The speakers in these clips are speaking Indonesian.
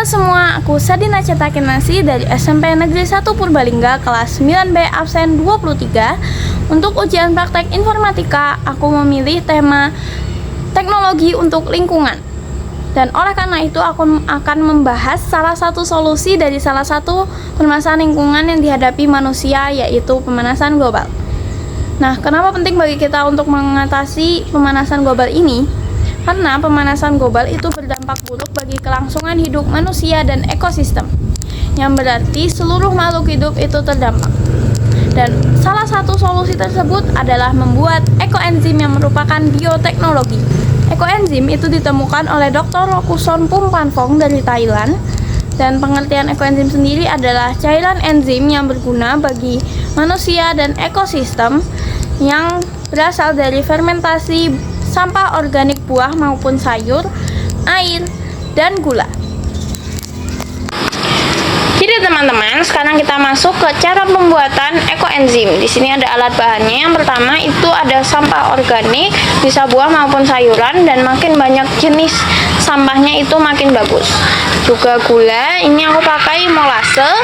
Halo semua, aku Sadina Cetakinasi dari SMP Negeri 1 Purbalingga kelas 9B absen 23. Untuk ujian praktek informatika, aku memilih tema teknologi untuk lingkungan. Dan oleh karena itu aku akan membahas salah satu solusi dari salah satu permasalahan lingkungan yang dihadapi manusia, yaitu pemanasan global. Nah, kenapa penting bagi kita untuk mengatasi pemanasan global ini? Karena pemanasan global itu berdampak buruk bagi kelangsungan hidup manusia dan ekosistem, yang berarti seluruh makhluk hidup itu terdampak. Dan salah satu solusi tersebut adalah membuat ekoenzim yang merupakan bioteknologi. Ekoenzim itu ditemukan oleh Dr. Rokuson Pumpanfong dari Thailand, dan pengertian ekoenzim sendiri adalah cairan enzim yang berguna bagi manusia dan ekosistem yang berasal dari fermentasi sampah organik buah maupun sayur, air, dan gula. Jadi teman-teman, sekarang kita masuk ke cara pembuatan ekoenzim. Di sini ada alat bahannya. Yang pertama itu ada sampah organik, bisa buah maupun sayuran, dan makin banyak jenis sampahnya itu makin bagus. Juga gula, ini aku pakai molase.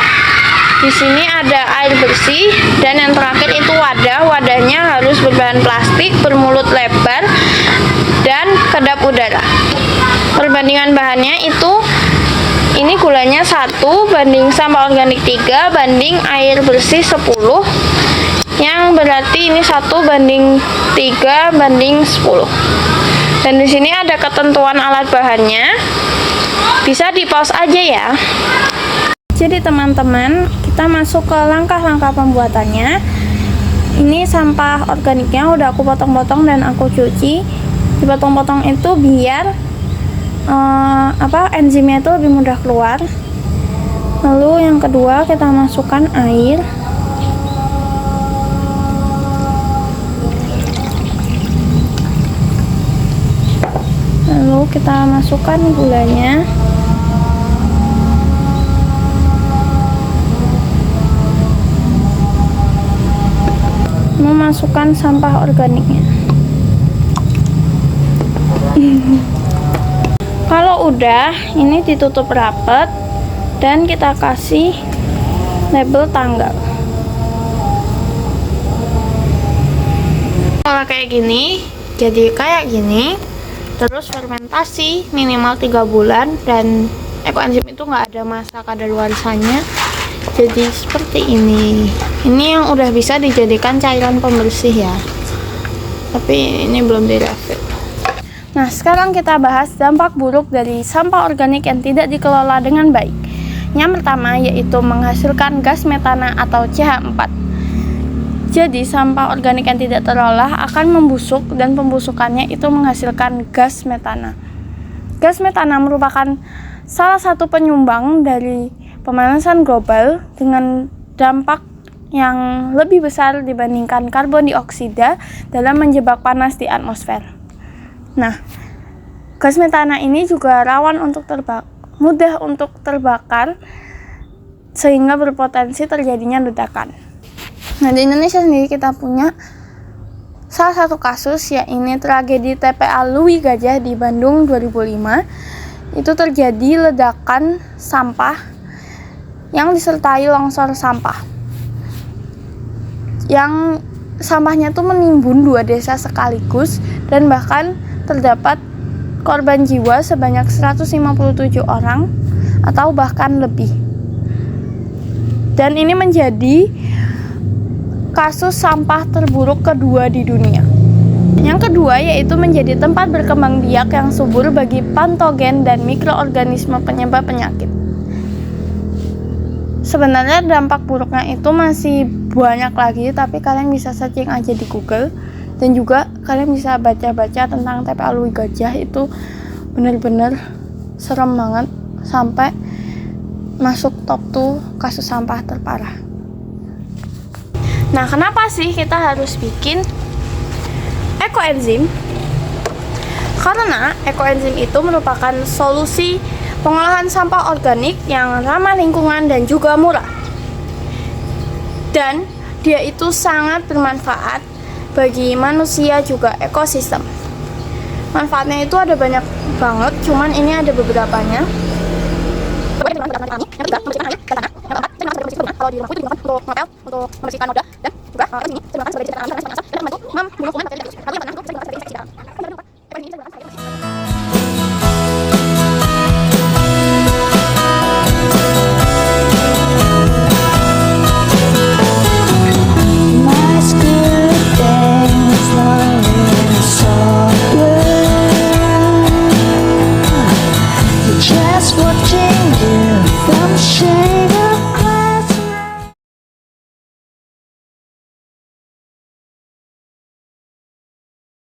Di sini ada air bersih, dan yang terakhir itu wadah. Wadahnya harus berbahan plastik, bermulut lebar, dan kedap udara. Perbandingan bahannya itu ini gulanya 1 banding sampah organik 3 banding air bersih 10, yang berarti ini 1 banding 3 banding 10. Dan di sini ada ketentuan alat bahannya, bisa di pause aja ya. Jadi teman-teman, kita masuk ke langkah-langkah pembuatannya. Ini sampah organiknya udah aku potong-potong dan aku cuci. Dipotong-potong itu biar enzimnya itu lebih mudah keluar. Lalu yang kedua, kita masukkan air. Lalu kita masukkan gulanya. Memasukkan sampah organiknya. Kalau udah, ini ditutup rapat dan kita kasih label tanggal. Kalau kayak gini, jadi kayak gini, terus fermentasi minimal 3 bulan, dan ekoenzim itu nggak ada masa kadaluarsanya. Jadi seperti ini. Ini yang udah bisa dijadikan cairan pembersih ya. Tapi ini belum direfit. Nah, sekarang kita bahas dampak buruk dari sampah organik yang tidak dikelola dengan baik. Yang pertama yaitu menghasilkan gas metana atau CH4. Jadi, sampah organik yang tidak terolah akan membusuk, dan pembusukannya itu menghasilkan gas metana. Gas metana merupakan salah satu penyumbang dari pemanasan global dengan dampak yang lebih besar dibandingkan karbon dioksida dalam menjebak panas di atmosfer. Nah, gas metana ini juga rawan untuk mudah untuk terbakar, sehingga berpotensi terjadinya ledakan. Nah, di Indonesia sendiri kita punya salah satu kasus, yaitu tragedi TPA Louis Gajah di Bandung 2005. Itu terjadi ledakan sampah yang disertai longsor sampah, yang sampahnya tuh menimbun 2 desa sekaligus, dan bahkan terdapat korban jiwa sebanyak 157 orang atau bahkan lebih. Dan ini menjadi kasus sampah terburuk kedua di dunia. Yang kedua yaitu menjadi tempat berkembang biak yang subur bagi patogen dan mikroorganisme penyebab penyakit. Sebenarnya dampak buruknya itu masih banyak lagi, tapi kalian bisa searching aja di Google, dan juga kalian bisa baca-baca tentang TPA Louis Gajah. Itu bener-bener serem banget, sampai masuk top 2 kasus sampah terparah. Nah, kenapa sih kita harus bikin ekoenzim? Karena ekoenzim itu merupakan solusi pengolahan sampah organik yang ramah lingkungan dan juga murah. Dan dia itu sangat bermanfaat bagi manusia juga ekosistem. Manfaatnya itu ada banyak banget, cuman ini ada beberapanya. kalau di rumahku itu digunakan untuk ngepel, untuk membersihkan noda, dan juga ini saya gunakan sebagai disinfektan alami karena sangat dan membantu membunuh kuman bakteri dan virus. Lalu yang keenam itu saya gunakan sebagai disinfeksi dalam. Jangan lupa, ekor ini saya gunakan sebagai My spirit days lonely softly, just watching you from shade.